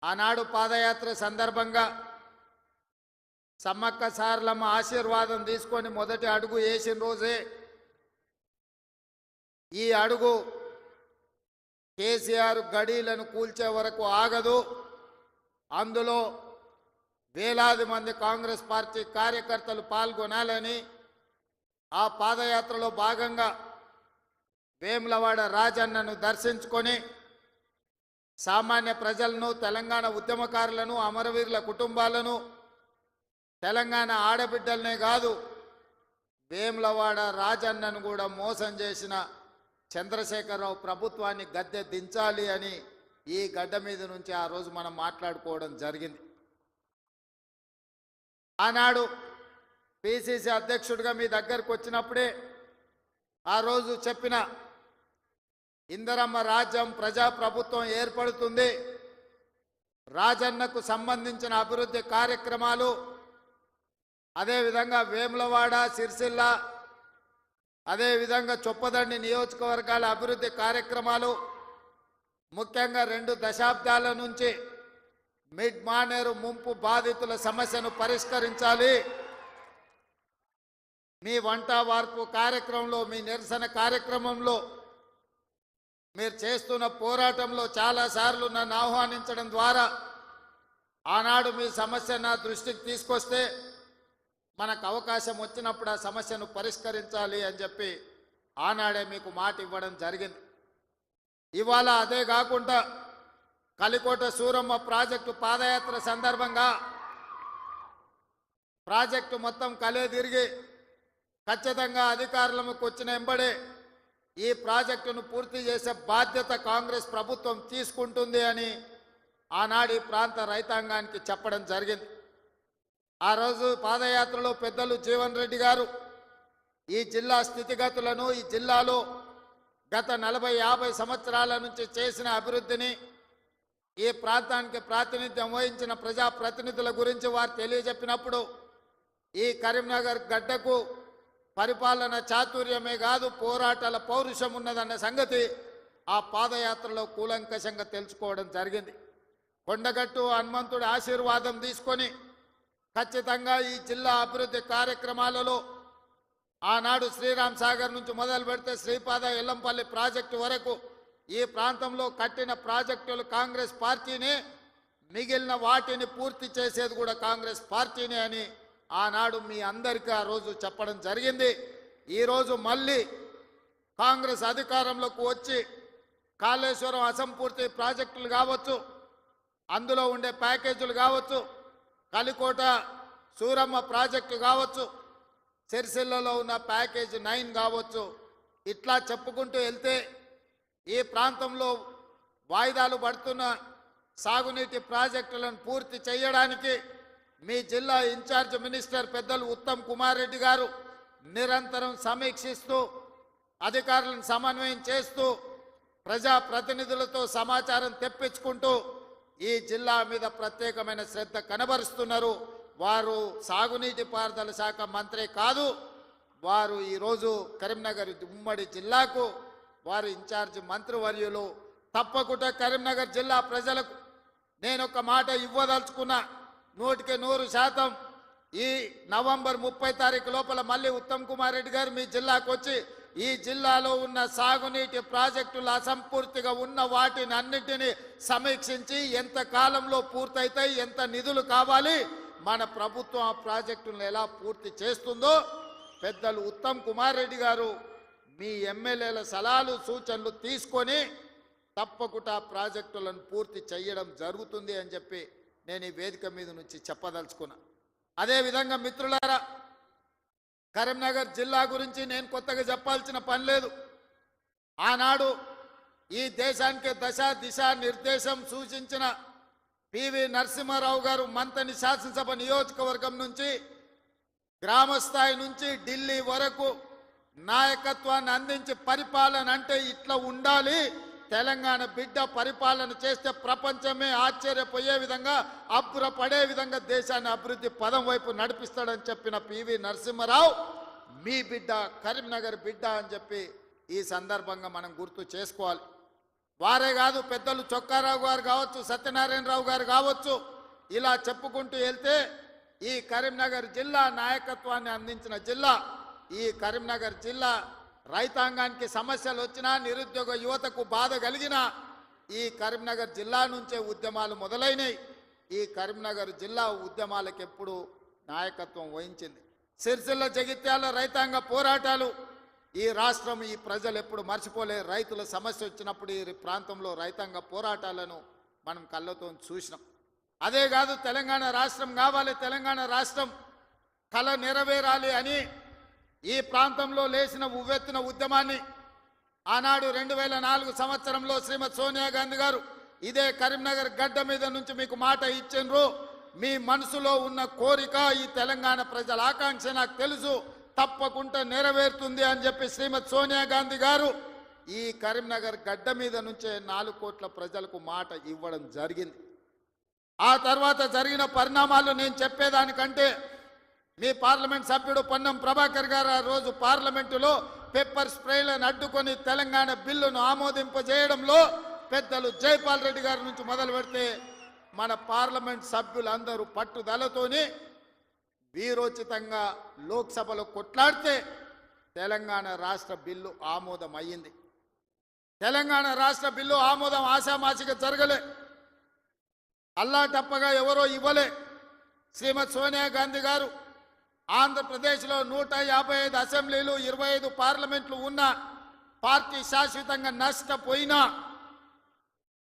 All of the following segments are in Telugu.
ఆనాడు పాదయాత్ర సందర్భంగా సమ్మక్క సారలమ్మ ఆశీర్వాదం తీసుకొని మొదటి అడుగు వేసిన రోజే ఈ అడుగు కేసీఆర్ గడీలను కూల్చే వరకు ఆగదు. అందులో వేలాది మంది కాంగ్రెస్ పార్టీ కార్యకర్తలు పాల్గొనాలని ఆ పాదయాత్రలో భాగంగా వేములవాడ రాజన్నను దర్శించుకొని సామాన్య ప్రజలను, తెలంగాణ ఉద్యమకారులను, అమరవీరుల కుటుంబాలను, తెలంగాణ ఆడబిడ్డలనే కాదు వేములవాడ రాజన్నను కూడా మోసం చేసిన చంద్రశేఖరరావు ప్రభుత్వాన్ని గద్దె దించాలి అని ఈ గడ్డ మీద నుంచి ఆ రోజు మనం మాట్లాడుకోవడం జరిగింది. ఆనాడు పిసిసి అధ్యక్షుడిగా మీ దగ్గరకు వచ్చినప్పుడే ఆ రోజు చెప్పిన ఇందిరమ్మ రాజ్యం ప్రజాప్రభుత్వం ఏర్పడుతుంది, రాజన్నకు సంబంధించిన అభివృద్ధి కార్యక్రమాలు, అదేవిధంగా వేములవాడ, సిరిసిల్ల, అదేవిధంగా చొప్పదండి నియోజకవర్గాల అభివృద్ధి కార్యక్రమాలు, ముఖ్యంగా 2 దశాబ్దాల నుంచి మిడ్ మానేరు ముంపు బాధితుల సమస్యను పరిష్కరించాలి. మీ వంట వార్పు కార్యక్రమంలో, మీ నిరసన కార్యక్రమంలో, మీరు చేస్తున్న పోరాటంలో చాలాసార్లు నన్ను ఆహ్వానించడం ద్వారా ఆనాడు మీ సమస్య నా దృష్టికి తీసుకొస్తే మనకు అవకాశం వచ్చినప్పుడు ఆ సమస్యను పరిష్కరించాలి అని చెప్పి ఆనాడే మీకు మాట ఇవ్వడం జరిగింది. ఇవాళ అదే కాకుండా కలికోట సూరమ్మ ప్రాజెక్టు పాదయాత్ర సందర్భంగా ప్రాజెక్టు మొత్తం కలే తిరిగి ఖచ్చితంగా అధికారులకు వచ్చిన వెంబడే ఈ ప్రాజెక్టును పూర్తి చేసే బాధ్యత కాంగ్రెస్ ప్రభుత్వం తీసుకుంటుంది అని ఆనాడు ఈ ప్రాంత రైతాంగానికి చెప్పడం జరిగింది. ఆ రోజు పాదయాత్రలో పెద్దలు జీవన్ రెడ్డి గారు ఈ జిల్లా స్థితిగతులను, ఈ జిల్లాలో గత 40-50 సంవత్సరాల నుంచి చేసిన అభివృద్ధిని, ఈ ప్రాంతానికి ప్రాతినిధ్యం వహించిన ప్రజాప్రతినిధుల గురించి వారు తెలియజెప్పినప్పుడు ఈ కరీంనగర్ గడ్డకు పరిపాలన చాతుర్యమే కాదు పోరాటాల పౌరుషం ఉన్నదన్న సంగతి ఆ పాదయాత్రలో కూలంకషంగా తెలుసుకోవడం జరిగింది. కొండగట్టు హనుమంతుడి ఆశీర్వాదం తీసుకొని ఖచ్చితంగా ఈ జిల్లా అభివృద్ధి కార్యక్రమాలలో ఆనాడు శ్రీరామ్ సాగర్ నుంచి మొదలు పెడితే శ్రీపాద ఎల్లంపల్లి ప్రాజెక్టు వరకు ఈ ప్రాంతంలో కట్టిన ప్రాజెక్టులు కాంగ్రెస్ పార్టీనే, మిగిలిన వాటిని పూర్తి చేసేది కూడా కాంగ్రెస్ పార్టీనే అని ఆనాడు మీ అందరికీ ఆ రోజు చెప్పడం జరిగింది. ఈరోజు మళ్ళీ కాంగ్రెస్ అధికారంలోకి వచ్చి కాళేశ్వరం అసంపూర్తి ప్రాజెక్టులు కావచ్చు, అందులో ఉండే ప్యాకేజీలు కావచ్చు, కలికోట సూరమ్మ ప్రాజెక్టు కావచ్చు, సిరిసిల్లలో ఉన్న ప్యాకేజ్ 9 కావచ్చు, ఇట్లా చెప్పుకుంటూ వెళ్తే ఈ ప్రాంతంలో వాయిదాలు పడుతున్న సాగునీటి ప్రాజెక్టులను పూర్తి చేయడానికి మీ జిల్లా ఇన్ఛార్జ్ మినిస్టర్ పెద్దలు ఉత్తమ్ కుమార్ రెడ్డి గారు నిరంతరం సమీక్షిస్తూ, అధికారులను సమన్వయం చేస్తూ, ప్రజాప్రతినిధులతో సమాచారం తెప్పించుకుంటూ ఈ జిల్లా మీద ప్రత్యేకమైన శ్రద్ధ కనబరుస్తున్నారు. వారు సాగునీటి పారుదల శాఖ మంత్రి కాదు, వారు ఈరోజు కరీంనగర్ ఉమ్మడి జిల్లాకు వారు ఇన్ఛార్జ్ మంత్రివర్యులు. తప్పకుండా కరీంనగర్ జిల్లా ప్రజలకు నేను ఒక మాట ఇవ్వదలుచుకున్నా, 100% ఈ నవంబర్ 30 తారీఖు లోపల మళ్ళీ ఉత్తమ్ కుమార్ రెడ్డి గారు మీ జిల్లాకు వచ్చి ఈ జిల్లాలో ఉన్న సాగునీటి ప్రాజెక్టులు అసంపూర్తిగా ఉన్న వాటిని అన్నింటినీ సమీక్షించి ఎంత కాలంలో పూర్తయితాయి, ఎంత నిధులు కావాలి, మన ప్రభుత్వం ఆ ప్రాజెక్టులను ఎలా పూర్తి చేస్తుందో పెద్దలు ఉత్తమ్ కుమార్ రెడ్డి గారు మీ ఎమ్మెల్యేల సలహాలు సూచనలు తీసుకొని తప్పకుండా ప్రాజెక్టులను పూర్తి చేయడం జరుగుతుంది అని చెప్పి నేను ఈ వేదిక మీద నుంచి చెప్పదలుచుకున్నా. అదేవిధంగా మిత్రులారా, కరీంనగర్ జిల్లా గురించి నేను కొత్తగా చెప్పాల్సిన పని లేదు. ఆనాడు ఈ దేశానికి దిశా నిర్దేశం సూచించిన పివి నరసింహారావు గారు మంతని శాసనసభ నియోజకవర్గం నుంచి గ్రామస్థాయి నుంచి ఢిల్లీ వరకు నాయకత్వాన్ని అందించి పరిపాలన అంటే ఇట్లా ఉండాలి, తెలంగాణ బిడ్డ పరిపాలన చేస్తే ప్రపంచమే ఆశ్చర్యపోయే విధంగా, అబ్బురపడే విధంగా దేశాన్ని అభివృద్ధి పదం వైపు నడిపిస్తాడని చెప్పిన పివి నరసింహారావు మీ బిడ్డ, కరీంనగర్ బిడ్డ అని చెప్పి ఈ సందర్భంగా మనం గుర్తు చేసుకోవాలి. వారే కాదు, పెద్దలు చొక్కారావు గారు కావచ్చు, సత్యనారాయణరావు గారు కావచ్చు, ఇలా చెప్పుకుంటూ వెళ్తే ఈ కరీంనగర్ జిల్లా నాయకత్వాన్ని అందించిన జిల్లా. ఈ కరీంనగర్ జిల్లా రైతాంగానికి సమస్యలు వచ్చినా, నిరుద్యోగ యువతకు బాధ కలిగినా ఈ కరీంనగర్ జిల్లా నుంచే ఉద్యమాలు మొదలైనవి. ఈ కరీంనగర్ జిల్లా ఉద్యమాలకు ఎప్పుడు నాయకత్వం వహించింది. సిరిసిల్ల జగిత్యాల రైతాంగ పోరాటాలు ఈ రాష్ట్రం, ఈ ప్రజలు ఎప్పుడు మర్చిపోలే. రైతుల సమస్య వచ్చినప్పుడు ఈ ప్రాంతంలో రైతాంగ పోరాటాలను మనం కళ్ళతో చూసినాం. అదే కాదు, తెలంగాణ రాష్ట్రం కావాలి, తెలంగాణ రాష్ట్రం కళ నెరవేరాలి అని ఈ ప్రాంతంలో లేచిన ఉవ్వెత్తున ఉద్యమాన్ని ఆనాడు 2004 సంవత్సరంలో శ్రీమతి సోనియా గాంధీ గారు ఇదే కరీంనగర్ గడ్డ మీద నుంచి మీకు మాట ఇచ్చిండ్రు. మీ మనసులో ఉన్న కోరిక, ఈ తెలంగాణ ప్రజల ఆకాంక్ష నాకు తెలుసు, తప్పకుండా నెరవేరుతుంది అని చెప్పి శ్రీమతి సోనియా గాంధీ గారు ఈ కరీంనగర్ గడ్డ మీద నుంచే 4 కోట్ల ప్రజలకు మాట ఇవ్వడం జరిగింది. ఆ తర్వాత జరిగిన పరిణామాలు నేను చెప్పేదానికంటే మీ పార్లమెంట్ సభ్యుడు పొన్నం ప్రభాకర్ గారు ఆ రోజు పార్లమెంటులో పెప్పర్ స్ప్రేలను అడ్డుకొని తెలంగాణ బిల్లును ఆమోదింపజేయడంలో పెద్దలు జైపాల్ రెడ్డి గారి నుంచి మొదలు పెడితే మన పార్లమెంట్ సభ్యులందరూ పట్టుదలతోని వీరోచితంగా లోక్సభలో కొట్లాడితే తెలంగాణ రాష్ట్ర బిల్లు ఆమోదం అయ్యింది. తెలంగాణ రాష్ట్ర బిల్లు ఆమోదం ఆశామాసిగా జరగలే, అల్లాటప్పగా ఎవరో ఇవ్వలే. శ్రీమతి సోనియా గాంధీ గారు ఆంధ్రప్రదేశ్లో 155 అసెంబ్లీలు, 25 పార్లమెంట్లు ఉన్న పార్టీ శాశ్వతంగా నష్టపోయినా,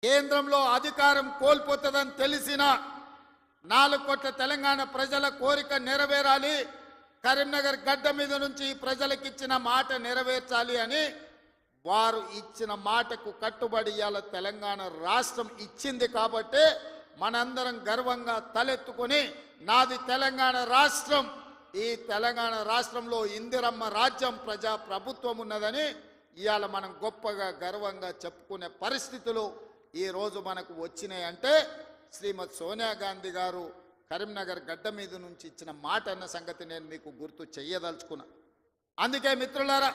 కేంద్రంలో అధికారం కోల్పోతుందని తెలిసిన 4 కోట్ల తెలంగాణ ప్రజల కోరిక నెరవేరాలి, కరీంనగర్ గడ్డ మీద నుంచి ప్రజలకిచ్చిన మాట నెరవేర్చాలి అని వారు ఇచ్చిన మాటకు కట్టుబడి ఇవాళ తెలంగాణ రాష్ట్రం ఇచ్చింది. కాబట్టి మనందరం గర్వంగా తలెత్తుకొని నాది తెలంగాణ రాష్ట్రం, ఈ తెలంగాణ రాష్ట్రంలో ఇందిరమ్మ రాజ్యం, ప్రజా ప్రభుత్వం ఉన్నదని ఇవాళ మనం గొప్పగా గర్వంగా చెప్పుకునే పరిస్థితులు ఈరోజు మనకు వచ్చినాయంటే శ్రీమతి సోనియా గాంధీ గారు కరీంనగర్ గడ్డ మీద నుంచి ఇచ్చిన మాట అన్న సంగతి నేను మీకు గుర్తు చెయ్యదలుచుకున్నా. అందుకే మిత్రులారా,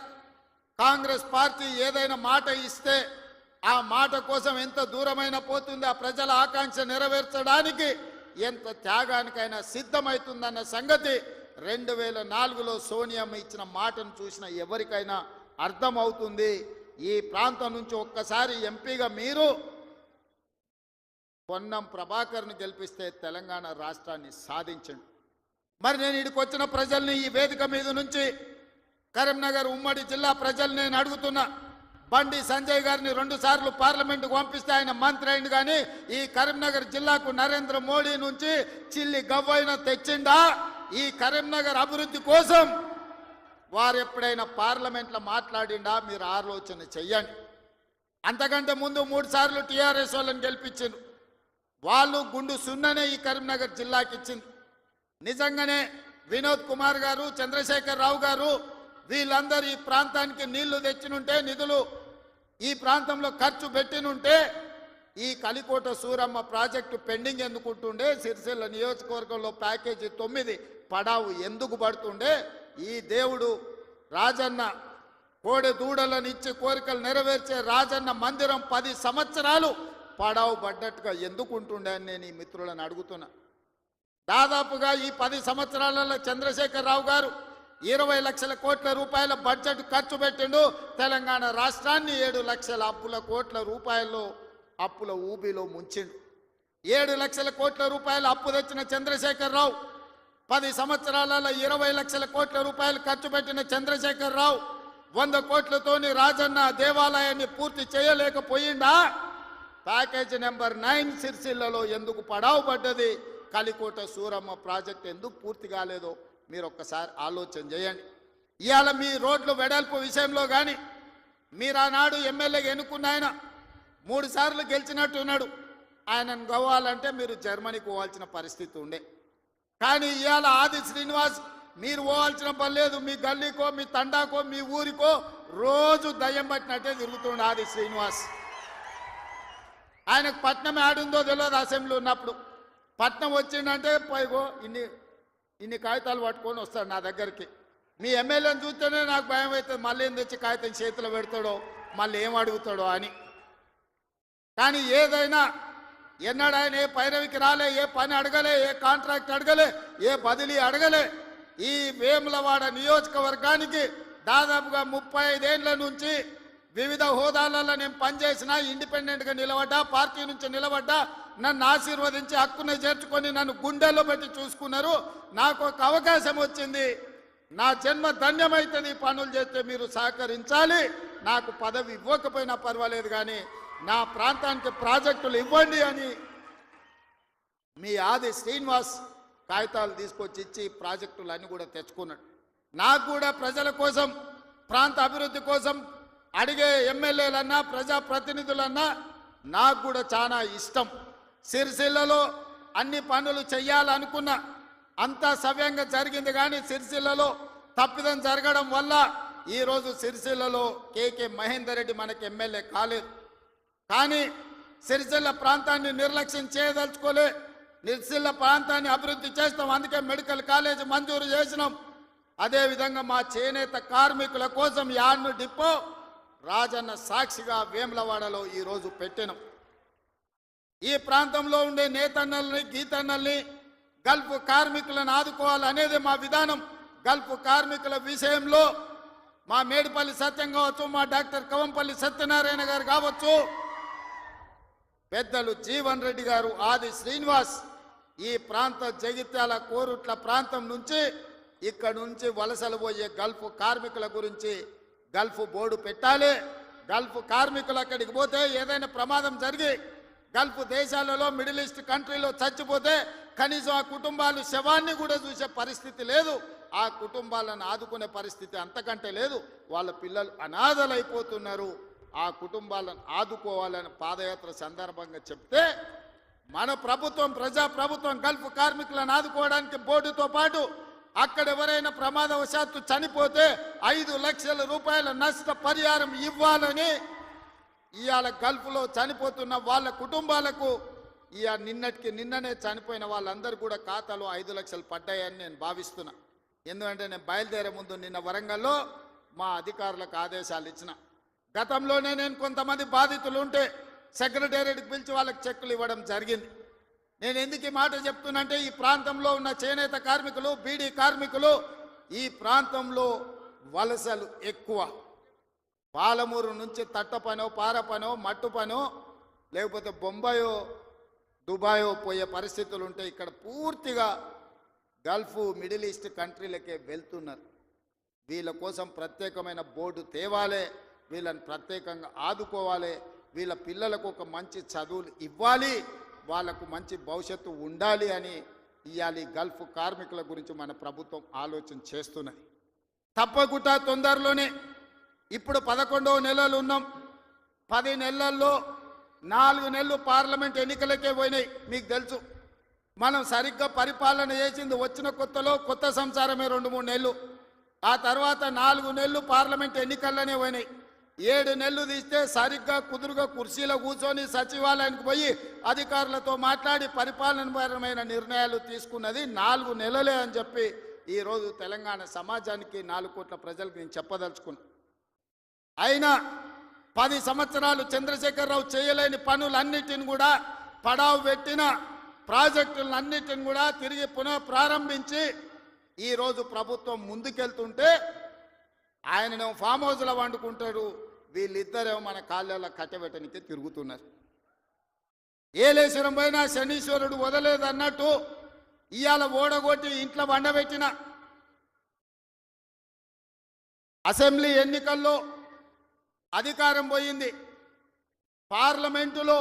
కాంగ్రెస్ పార్టీ ఏదైనా మాట ఇస్తే ఆ మాట కోసం ఎంత దూరమైనా పోతుంది, ఆ ప్రజల ఆకాంక్ష నెరవేర్చడానికి ఎంత త్యాగానికైనా సిద్ధమవుతుందన్న సంగతి 2004లో సోనియమ్మ ఇచ్చిన మాటను చూసిన ఎవరికైనా అర్థమవుతుంది. ఈ ప్రాంతం నుంచి ఒక్కసారి ఎంపీగా మీరు పొన్నం ప్రభాకర్ను గెలిపిస్తే తెలంగాణ రాష్ట్రాన్ని సాధించండి. మరి నేను ఇక్కడికి వచ్చిన ప్రజల్ని ఈ వేదిక మీద నుంచి కరీంనగర్ ఉమ్మడి జిల్లా ప్రజలు నేను అడుగుతున్నా, బండి సంజయ్ గారిని 2 సార్లు పార్లమెంటుకు పంపిస్తే ఆయన మంత్రి అయింది, కానీ ఈ కరీంనగర్ జిల్లాకు నరేంద్ర మోడీ నుంచి చిల్లి గవ్వైనా తెచ్చిండా? ఈ కరీంనగర్ అభివృద్ధి కోసం వారు ఎప్పుడైనా పార్లమెంట్లో మాట్లాడిండా? మీరు ఆలోచన చెయ్యండి. అంతకంటే ముందు 3 సార్లు టీఆర్ఎస్ వాళ్ళని గెలిపించారు. వాళ్ళు గుండు సున్ననే ఈ కరీంనగర్ జిల్లాకి ఇచ్చింది. నిజంగానే వినోద్ కుమార్ గారు, చంద్రశేఖర్ రావు గారు వీళ్ళందరూ ఈ ప్రాంతానికి నీళ్లు తెచ్చినుంటే, నిధులు ఈ ప్రాంతంలో ఖర్చు పెట్టినుంటే ఈ కలికోట సూరమ్మ ప్రాజెక్టు పెండింగ్ ఎందుకుంటుండే? సిరిసిల్ల నియోజకవర్గంలో ప్యాకేజీ 9 పడావు ఎందుకు పడుతుండే? ఈ దేవుడు రాజన్న కోడె దూడలను ఇచ్చి కోరికలు నెరవేర్చే రాజన్న మందిరం 10 సంవత్సరాలు పడావు పడ్డట్టుగా ఎందుకు ఉంటుండే అని నేను ఈ మిత్రులను అడుగుతున్నా. దాదాపుగా ఈ 10 సంవత్సరాలలో చంద్రశేఖర్ రావు గారు 20 లక్షల కోట్ల రూపాయల బడ్జెట్ ఖర్చు పెట్టిండు. తెలంగాణ రాష్ట్రాన్ని 7 లక్షల కోట్ల రూపాయల్లో అప్పుల ఊబిలో ముంచిండు. 7 లక్షల కోట్ల రూపాయల అప్పు తెచ్చిన చంద్రశేఖర్ రావు 10 సంవత్సరాలలో 20 లక్షల కోట్ల రూపాయలు ఖర్చు పెట్టిన చంద్రశేఖర్ రావు 100 కోట్లతోని రాజన్న దేవాలయాన్ని పూర్తి చేయలేకపోయిందా? ప్యాకేజీ నెంబర్ 9 సిరిసిల్లలో ఎందుకు పడావు పడ్డది? కలికోట సూరమ్మ ప్రాజెక్ట్ ఎందుకు పూర్తి కాలేదో మీరు ఒక్కసారి ఆలోచన చేయండి. ఇవాళ మీ రోడ్లు వెడల్పు విషయంలో కానీ మీరు ఆనాడు ఎమ్మెల్యేగా ఎన్నుకున్న ఆయన 3 సార్లు గెలిచినట్టున్నాడు. ఆయనను గవ్వాలంటే మీరు జర్మనీకి పోవాల్సిన పరిస్థితి ఉండే. కానీ ఇవాళ ఆది శ్రీనివాస్ మీరు పోవాల్సిన పని లేదు. మీ గల్లీకో, మీ తండాకో, మీ ఊరికో రోజు దయ్యం పట్టినట్టే తిరుగుతుండే ఆది శ్రీనివాస్. ఆయనకు పట్నం ఆడుందో తెలియదు. అసెంబ్లీ ఉన్నప్పుడు పట్నం వచ్చిందంటే పైగో ఇన్ని కాగితాలు పట్టుకొని వస్తాడు నా దగ్గరికి. మీ ఎమ్మెల్యేని చూస్తేనే నాకు భయం అవుతుంది, మళ్ళీ ఏం తెచ్చి కాగితం చేతిలో పెడతాడో, మళ్ళీ ఏం అడుగుతాడో అని. కానీ ఏదైనా ఎన్నడైనా ఏ పైరవికి రాలే, ఏ పని అడగలే, ఏ కాంట్రాక్ట్ అడగలే, ఏ బదిలీ అడగలే. ఈ వేములవాడ నియోజకవర్గానికి దాదాపుగా 35 ఏళ్ల నుంచి వివిధ హోదాలలో నేను పనిచేసిన, ఇండిపెండెంట్గా నిలబడ్డా, పార్టీ నుంచి నిలబడ్డా, నన్ను ఆశీర్వదించి హక్కుని చేర్చుకొని నన్ను గుండెల్లో పెట్టి చూసుకున్నారు. నాకు ఒక అవకాశం వచ్చింది, నా జన్మ ధన్యమైతుంది. పనులు చేస్తే మీరు సహకరించాలి. నాకు పదవి ఇవ్వకపోయినా పర్వాలేదు, కానీ నా ప్రాంతానికి ప్రాజెక్టులు ఇవ్వండి అని మీ ఆది శ్రీనివాస్ కాగితాలు తీసుకొచ్చి ఇచ్చి ప్రాజెక్టులు అన్నీ కూడా తెచ్చుకున్నాడు. నాకు కూడా ప్రజల కోసం, ప్రాంత అభివృద్ధి కోసం అడిగే ఎమ్మెల్యేలన్నా, ప్రజాప్రతినిధులన్నా నాకు కూడా చాలా ఇష్టం. సిరిసిల్లలో అన్ని పనులు చెయ్యాలనుకున్నా, అంతా సవ్యంగా జరిగింది. కానీ సిరిసిల్లలో తప్పిదం జరగడం వల్ల ఈరోజు సిరిసిల్లలో కేకే మహేందర్ రెడ్డి మనకి ఎమ్మెల్యే కాలేదు. కానీ సిరిసిల్ల ప్రాంతాన్ని నిర్లక్ష్యం చేయదలుచుకోలే. సిరిసిల్ల ప్రాంతాన్ని అభివృద్ధి చేస్తాం, అందుకే మెడికల్ కాలేజ్ మంజూరు చేసినాం. అదేవిధంగా మా చేనేత కార్మికుల కోసం యార్ను డిపో రాజన్న సాక్షిగా వేములవాడలో ఈరోజు పెట్టినాం. ఈ ప్రాంతంలో ఉండే నేతన్నల్ని, గీతన్నల్ని, గల్ఫ్ కార్మికులను ఆదుకోవాలనేది మా విధానం. గల్ఫ్ కార్మికుల విషయంలో మా మేడిపల్లి సత్యం కావచ్చు, మా డాక్టర్ కవంపల్లి సత్యనారాయణ గారు కావచ్చు, పెద్దలు జీవన్ రెడ్డి గారు, ఆది శ్రీనివాస్, ఈ ప్రాంత జగిత్యాల కోరుట్ల ప్రాంతం నుంచి ఇక్కడ నుంచి వలసలు పోయే గల్ఫ్ కార్మికుల గురించి గల్ఫ్ బోర్డు పెట్టాలి. గల్ఫ్ కార్మికులు అక్కడికి పోతే ఏదైనా ప్రమాదం జరిగి గల్ఫ్ దేశాలలో, మిడిల్ ఈస్ట్ కంట్రీలో చచ్చిపోతే కనీసం ఆ కుటుంబాలు శవాన్ని కూడా చూసే పరిస్థితి లేదు. ఆ కుటుంబాలను ఆదుకునే పరిస్థితి అంతకంటే లేదు. వాళ్ళ పిల్లలు అనాథలైపోతున్నారు. ఆ కుటుంబాలను ఆదుకోవాలని పాదయాత్ర సందర్భంగా చెప్తే మన ప్రభుత్వం, ప్రజాప్రభుత్వం గల్ఫ్ కార్మికులను ఆదుకోవడానికి బోర్డుతో పాటు అక్కడ ఎవరైనా ప్రమాదవశాత్తు చనిపోతే 5 లక్షల రూపాయల నష్టపరిహారం ఇవ్వాలని ఇవాళ గల్ఫ్లో చనిపోతున్న వాళ్ళ కుటుంబాలకు నిన్ననే చనిపోయిన వాళ్ళందరూ కూడా ఖాతాలో 5 లక్షలు పడ్డాయని నేను భావిస్తున్నా. ఎందుకంటే నేను బయలుదేరే ముందు నిన్న వరంగల్లో మా అధికారులకు ఆదేశాలు ఇచ్చిన. గతంలోనే నేను కొంతమంది బాధితులు ఉంటే సెక్రటేరియట్కి పిలిచి వాళ్ళకి చెక్కులు ఇవ్వడం జరిగింది. నేను ఎందుకు ఈ మాట చెప్తున్నంటే, ఈ ప్రాంతంలో ఉన్న చేనేత కార్మికులు, బీడీ కార్మికులు, ఈ ప్రాంతంలో వలసలు ఎక్కువ. పాలమూరు నుంచి తట్ట పనో, పార పనో, మట్టు పనో, లేకపోతే బొంబాయో, దుబాయో పోయే పరిస్థితులు ఉంటే ఇక్కడ పూర్తిగా గల్ఫ్, మిడిల్ ఈస్ట్ కంట్రీలకే వెళ్తున్నారు. వీళ్ళ కోసం ప్రత్యేకమైన బోర్డు తేవాలి, వీళ్ళని ప్రత్యేకంగా ఆదుకోవాలి, వీళ్ళ పిల్లలకు ఒక మంచి చదువులు ఇవ్వాలి, వాళ్లకు మంచి భవిష్యత్తు ఉండాలి అని ఇవాళ గల్ఫ్ కార్మికుల గురించి మన ప్రభుత్వం ఆలోచన చేస్తున్నది. తప్పకుండా తొందరలోనే, ఇప్పుడు 11వ నెలలు ఉన్నాం, 10 నెలల్లో 4 నెలలు పార్లమెంట్ ఎన్నికలకే పోయినాయి. మీకు తెలుసు, మనం సరిగ్గా పరిపాలన చేసింది వచ్చిన కొత్తలో కొత్త సంసారమే 2-3 నెలలు. ఆ తర్వాత 4 నెలలు పార్లమెంట్ ఎన్నికల్లోనే పోయినాయి. 7 నెలలు తీస్తే సరిగ్గా కుదురుగా కుర్చీలో కూర్చొని సచివాలయానికి పోయి అధికారులతో మాట్లాడి పరిపాలనపరమైన నిర్ణయాలు తీసుకున్నది 4 నెలలే అని చెప్పి ఈరోజు తెలంగాణ సమాజానికి, 4 కోట్ల ప్రజలకు నేను చెప్పదలుచుకున్నా. అయినా 10 సంవత్సరాలు చంద్రశేఖరరావు చేయలేని పనులన్నిటిని కూడా పడావు పెట్టిన ప్రాజెక్టులన్నిటిని కూడా తిరిగి పునః ప్రారంభించి ఈరోజు ప్రభుత్వం ముందుకెళ్తుంటే ఆయననేమో ఫామ్ హౌస్లో వండుకుంటాడు, వీళ్ళిద్దరేమో మన కాళ్ళలో కట్టబెట్టనికి తిరుగుతున్నారు. ఏలేశ్వరం పోయినా శనీశ్వరుడు వదలేదన్నట్టు ఇవాళ ఓడగొట్టి ఇంట్లో వండబెట్టిన అసెంబ్లీ ఎన్నికల్లో అధికారం పోయింది. పార్లమెంటులో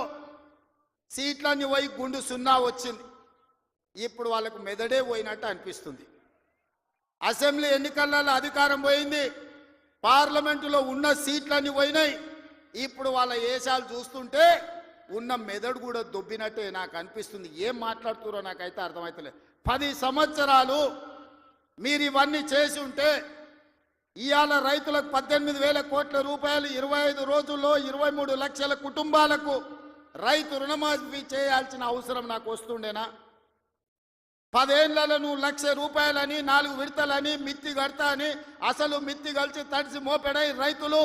సీట్లన్నీ పోయి గుండు 0 వచ్చింది. ఇప్పుడు వాళ్ళకు మెదడే పోయినట్టు అనిపిస్తుంది. అసెంబ్లీ ఎన్నికలలో అధికారం పోయింది, పార్లమెంటులో ఉన్న సీట్లన్నీ పోయినాయి. ఇప్పుడు వాళ్ళ ఏషాలు చూస్తుంటే ఉన్న మెదడు కూడా దొబ్బినట్టే నాకు అనిపిస్తుంది. ఏం మాట్లాడుతున్నారో నాకైతే అర్థమవుతలేదు. 10 సంవత్సరాలు మీరు ఇవన్నీ చేసి ఉంటే ఇవాళ రైతులకు 18,000 కోట్ల రూపాయలు 25 రోజుల్లో 23 లక్షల కుటుంబాలకు రైతు రుణమాఫీ చేయాల్సిన అవసరం నాకు వస్తుండేనా? 10 ఏళ్లలో నువ్వు 1,00,000 రూపాయలని, 4 విడతలని, మిత్తి కడతా అని అసలు మిత్తి కలిసి తడిసి మోపెడై రైతులు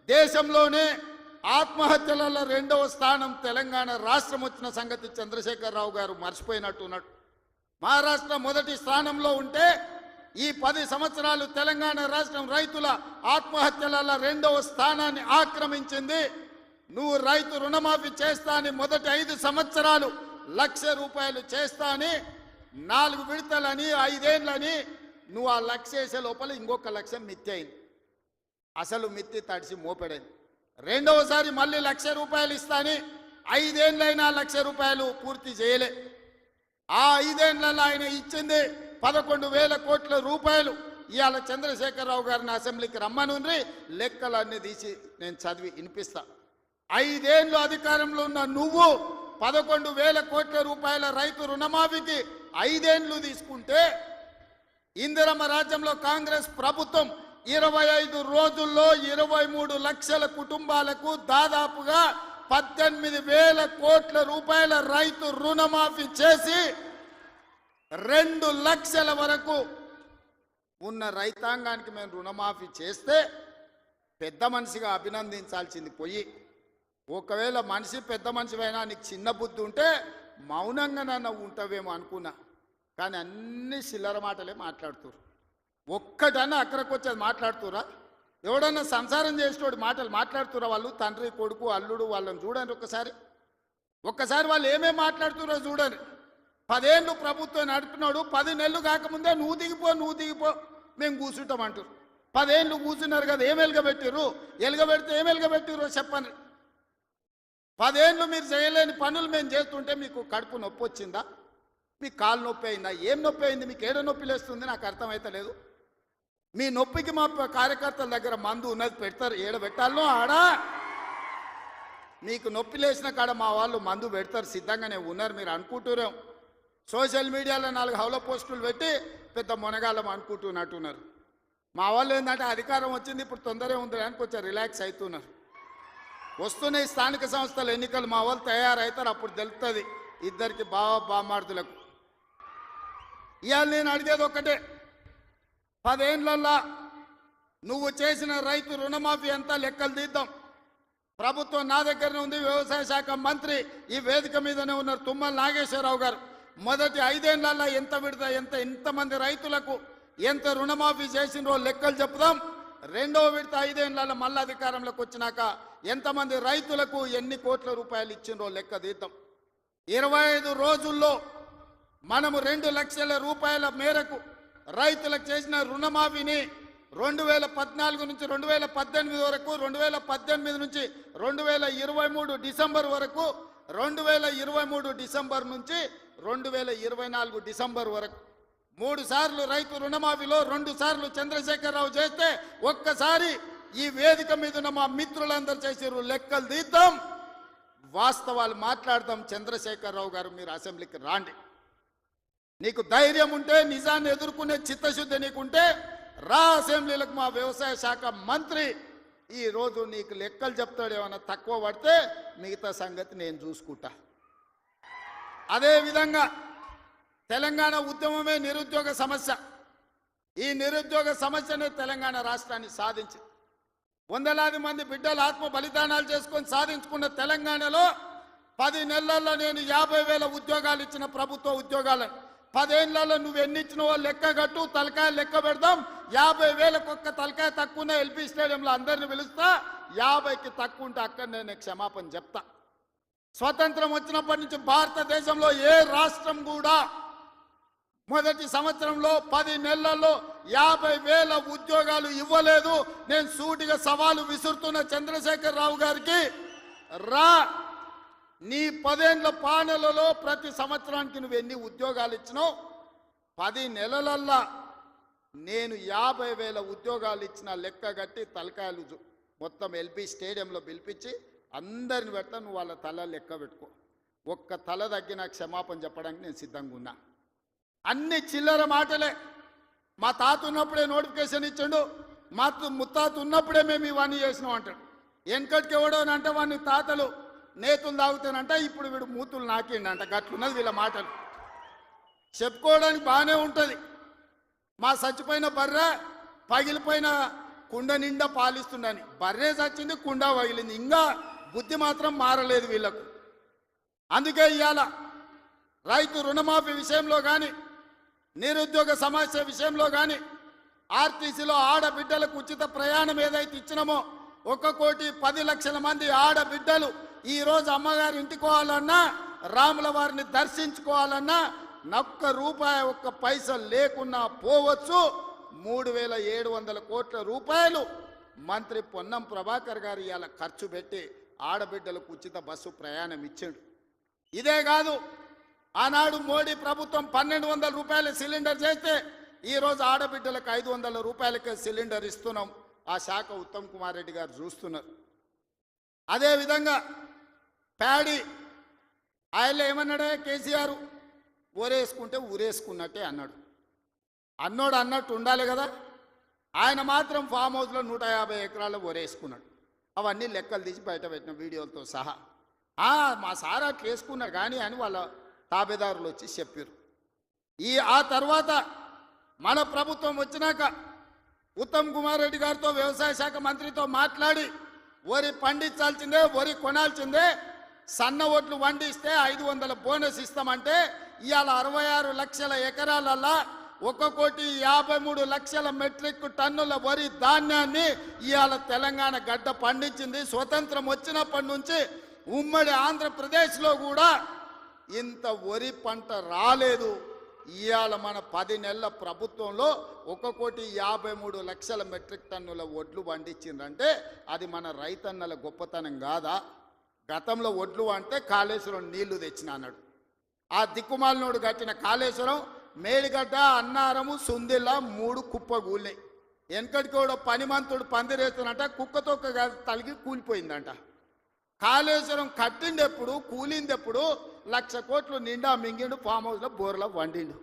దేశంలోనే ఆత్మహత్యలలో 2వ స్థానం తెలంగాణ రాష్ట్రం వచ్చిన సంగతి చంద్రశేఖరరావు గారు మర్చిపోయినట్టున్నాడు. మహారాష్ట్ర మొదటి స్థానంలో ఉంటే ఈ 10 సంవత్సరాలు తెలంగాణ రాష్ట్రం రైతుల ఆత్మహత్యలలో 2వ స్థానాన్ని ఆక్రమించింది. నువ్వు రైతు రుణమాఫీ చేస్తా అని మొదటి 5 సంవత్సరాలు ₹1,00,000 చేస్తా అని 4 విడతలని 5 ఏళ్ళని నువ్వు ఆ 1,00,000 చేసే లోపల ఇంకొక 1,00,000 మిత్తి అయింది. అసలు మిత్తి తడిసి మోపెడైంది. రెండవసారి మళ్ళీ ₹1,00,000 ఇస్తా అని 5 ఏళ్ళైనా ₹1,00,000 పూర్తి చేయలే. ఆ 5 ఏళ్లలో ఆయన ఇచ్చింది 11,000 కోట్ల రూపాయలు. ఇవాళ చంద్రశేఖరరావు గారిని అసెంబ్లీకి రమ్మనుండ్రి, లెక్కలన్నీ తీసి నేను చదివి వినిపిస్తా. 5 ఏళ్ళు అధికారంలో ఉన్న నువ్వు 11,000 కోట్ల రూపాయల రైతు రుణమాఫీకి 5 ఏళ్ళు తీసుకుంటే, ఇందిరమ్మ రాజ్యంలో కాంగ్రెస్ ప్రభుత్వం 25 రోజుల్లో 23 లక్షల కుటుంబాలకు దాదాపుగా 18,000 కోట్ల రూపాయల రైతు రుణమాఫీ చేసి 2 లక్షల వరకు ఉన్న రైతాంగానికి మేము రుణమాఫీ చేస్తే పెద్ద మనిషిగా అభినందించాల్సింది పోయి, ఒకవేళ మనిషి పెద్ద మనిషివైనా నీకు చిన్న బుద్ధి ఉంటే మౌనంగా నన్ను ఉంటావేమో అనుకున్నా. కానీ అన్ని చిల్లర మాటలే మాట్లాడుతున్నారు. ఒక్కటన్నా అక్కడికి వచ్చేది మాట్లాడుతురా? ఎవడన్నా సంసారం చేసేటోడు మాటలు మాట్లాడుతురా? వాళ్ళు తండ్రి కొడుకు అల్లుడు వాళ్ళని చూడండి ఒక్కసారి వాళ్ళు ఏమేమి మాట్లాడుతురో చూడండి. 10 ఏళ్ళు ప్రభుత్వం నడుపుతున్నాడు, 10 నెలలు కాకముందే నువ్వు దిగిపో మేము కూర్చుంటామంటారు. 10 ఏళ్ళు కూర్చున్నారు కదా, ఏం ఎలుగబెట్టిర్రు? ఎలుగబెడితే ఏం ఎలుగబెట్టిర్రో చెప్పండి. 10 ఏళ్ళు మీరు చేయలేని పనులు మేము చేస్తుంటే మీకు కడుపు నొప్పి వచ్చిందా? మీకు కాలు నొప్పి అయిందా? ఏం నొప్పి అయింది? మీకు ఏడో నొప్పి లేస్తుంది? నాకు అర్థమైతలేదు. మీ నొప్పికి మా కార్యకర్తల దగ్గర మందు ఉన్నది, పెడతారు. ఏడ పెట్టాలనో ఆడా మీకు నొప్పి లేచిన కాడ మా వాళ్ళు మందు పెడతారు, సిద్ధంగానే ఉన్నారు. మీరు అనుకుంటున్నాం సోషల్ మీడియాలో 4 హౌల పోస్టులు పెట్టి పెద్ద మునగాలం అనుకుంటున్నట్టున్నారు. మా వాళ్ళు ఏంటంటే అధికారం వచ్చింది ఇప్పుడు తొందరగా ఉంది అని కొంచెం రిలాక్స్ అవుతున్నారు. వస్తున్నాయి స్థానిక సంస్థల ఎన్నికలు, మా వాళ్ళు తయారవుతారు, అప్పుడు తెలుస్తుంది ఇద్దరికి బామార్దులకు. ఇవాళ నేను అడిగేది ఒకటే, 10 ఏళ్ళల్లో నువ్వు చేసిన రైతు రుణమాఫీ అంతా లెక్కలు తీద్దాం. ప్రభుత్వం నా దగ్గరనే ఉంది. వ్యవసాయ శాఖ మంత్రి ఈ వేదిక మీదనే ఉన్నారు, తుమ్మల నాగేశ్వరరావు గారు. మొదటి 5 ఏళ్లలో ఎంత విడత, ఎంతమంది రైతులకు ఎంత రుణమాఫీ చేసినో లెక్కలు చెప్పుదాం. 2వ విడత 5 ఏళ్లలో మళ్ళీ అధికారంలోకి వచ్చినాక ఎంతమంది రైతులకు ఎన్ని కోట్ల రూపాయలు ఇచ్చినో లెక్క తీద్దాం. 25 రోజుల్లో మనము 2 లక్షల రూపాయల మేరకు రైతులకు చేసిన రుణమాఫీని 2014 నుంచి 2018 వరకు, 2018 నుంచి 2023 డిసెంబర్ వరకు, 2023 డిసెంబర్ నుంచి 2024 డిసెంబర్ వరకు 3 సార్లు రైతు రుణమాఫీలో 2 సార్లు చంద్రశేఖరరావు చేస్తే, ఒక్కసారి ఈ వేదిక మీద ఉన్న మా మిత్రులందరూ చేసారు. లెక్కలు తీద్దాం, వాస్తవాలు మాట్లాడదాం. చంద్రశేఖరరావు గారు మీరు అసెంబ్లీకి రాండి. నీకు ధైర్యం ఉంటే, నిజాన్ని ఎదుర్కొనే చిత్తశుద్ధి నీకుంటే రా అసెంబ్లీలకు. మా వ్యవసాయ శాఖ మంత్రి ఈరోజు నీకు లెక్కలు చెప్తాడు. ఏమైనా తక్కువ పడితే మిగతా సంగతి నేను చూసుకుంటా. అదేవిధంగా తెలంగాణ ఉద్యమమే నిరుద్యోగ సమస్య. ఈ నిరుద్యోగ సమస్యనే తెలంగాణ రాష్ట్రాన్ని సాధించింది. వందలాది మంది బిడ్డలు ఆత్మ బలిదానాలు చేసుకొని సాధించుకున్న తెలంగాణలో 10 నెలల్లో నేను 50,000 ఉద్యోగాలు ఇచ్చిన ప్రభుత్వ ఉద్యోగాలను. 10 ఏళ్లలో నువ్వు ఎన్ని ఇచ్చినవో లెక్క కట్టు, తలకాయ లెక్క పెడదాం. 50,000కు ఒక్క తలకాయ తక్కువ ఎల్పీ స్టేడియంలో అందరిని పిలుస్తా. 50కి తక్కువ ఉంటే అక్కడ నేను క్షమాపణ చెప్తా. స్వతంత్రం వచ్చినప్పటి నుంచి భారతదేశంలో ఏ రాష్ట్రం కూడా మొదటి సంవత్సరంలో 10 నెలల్లో 50,000 ఉద్యోగాలు ఇవ్వలేదు. నేను సూటిగా సవాలు విసురుతున్న చంద్రశేఖరరావు గారికి, రా నీ 10 ఏళ్ల పాలనలో ప్రతి సంవత్సరానికి నువ్వు ఎన్ని ఉద్యోగాలు ఇచ్చినావు? 10 నెలలల్లా నేను 50,000 ఉద్యోగాలు ఇచ్చిన లెక్క కట్టి తలకాయలు మొత్తం ఎల్బీ స్టేడియంలో పిలిపించి అందరిని పెడతా. నువ్వు వాళ్ళ తల లెక్క పెట్టుకో. ఒక్క తల తగ్గిన క్షమాపణ చెప్పడానికి నేను సిద్ధంగా ఉన్నా. అన్ని చిల్లర మాటలే. మా తాత ఉన్నప్పుడే నోటిఫికేషన్ ఇచ్చాడు, మా ముత్తాత ఉన్నప్పుడే మేము ఇవన్నీ చేసినాం అంటాడు. వెనకటికి ఎవడో అంటే వాడిని తాతలు నేతులు తాగుతానంట, ఇప్పుడు వీడు మూతులు నాకిండంట. గట్లున్నది వీళ్ళ మాటలు. చెప్పుకోవడానికి బాగానే ఉంటుంది. మా చచ్చిపోయిన బర్రె, పగిలిపోయిన కుండ నిండా పాలిస్తుండని. బర్రె చచ్చింది, కుండ వగిలింది, ఇంకా బుద్ధి మాత్రం మారలేదు వీళ్ళకు. అందుకే ఇవాళ రైతు రుణమాఫీ విషయంలో కానీ, నిరుద్యోగ సమస్య విషయంలో కానీ, ఆర్టీసీలో ఆడబిడ్డలకు ఉచిత ప్రయాణం ఏదైతే ఇచ్చినామో 1,10,00,000 మంది ఆడబిడ్డలు ఈరోజు అమ్మగారి ఇంటికి పోవాలన్నా, రాముల వారిని దర్శించుకోవాలన్నా ఒక్క రూపాయి ఒక్క పైస లేకున్నా పోవచ్చు. 3,700 కోట్ల రూపాయలు మంత్రి పొన్నం ప్రభాకర్ గారు ఇవాళ ఖర్చు పెట్టి ఆడబిడ్డలకు ఉచిత బస్సు ప్రయాణం ఇచ్చాడు. ఇదే కాదు, ఆనాడు మోడీ ప్రభుత్వం 1,200 రూపాయల సిలిండర్ చేస్తే ఈరోజు ఆడబిడ్డలకు 500 రూపాయలకే సిలిండర్ ఇస్తున్నాం. ఆ శాఖ ఉత్తమ్ కుమార్ రెడ్డి గారు చూస్తున్నారు. అదేవిధంగా ప్యాడీ ఆయన ఏమన్నాడే కేసీఆర్, ఊరేసుకుంటే ఊరేసుకున్నట్టే అన్నాడు. అన్నట్టు ఉండాలి కదా. ఆయన మాత్రం ఫామ్ హౌస్లో 150 ఎకరాలు ఊరేసుకున్నాడు. అవన్నీ లెక్కలు తీసి బయట పెట్టిన వీడియోలతో సహా. మా సార్ అట్లా వేసుకున్నారు కానీ అని వాళ్ళ తాబేదారులు వచ్చి చెప్పారు. ఆ తర్వాత మన ప్రభుత్వం వచ్చినాక ఉత్తమ్ కుమార్ రెడ్డి గారితో వ్యవసాయ శాఖ మంత్రితో మాట్లాడి వరి పండించాల్సిందే, వరి కొనాల్సిందే, సన్న ఒడ్లు వండిస్తే 500 బోనస్ ఇస్తామంటే ఇవాళ 66 లక్షల ఎకరాలల్లా 1,53,00,000 మెట్రిక్ టన్నుల వరి ధాన్యాన్ని ఇవాళ తెలంగాణ గడ్డ పండించింది. స్వతంత్రం వచ్చినప్పటి నుంచి ఉమ్మడి ఆంధ్రప్రదేశ్లో కూడా ఇంత వరి పంట రాలేదు. ఇవాళ మన 10 నెలల ప్రభుత్వంలో 1,53,00,000 మెట్రిక్ టన్నుల వడ్లు పండించిందంటే అది మన రైతన్నల గొప్పతనం కాదా? గతంలో వడ్లు అంటే కాళేశ్వరం నీళ్లు తెచ్చిన అన్నాడు. ఆ దిక్కుమాలినోడు కట్టిన కాళేశ్వరం మేడిగడ్డ, అన్నారము, సుందిల్ల 3 కుప్పగూలినాయి. వెనకడికి కూడా పనిమంతుడు పందిరేస్తున్నట్ట కుక్కతో తలిగి కూలిపోయిందంట. కాళేశ్వరం కట్టిండెప్పుడు, కూలిందెప్పుడు? 1,00,000 కోట్లు నిండా మింగిండు, ఫామ్ హౌస్లో బోర్లో వండిండు.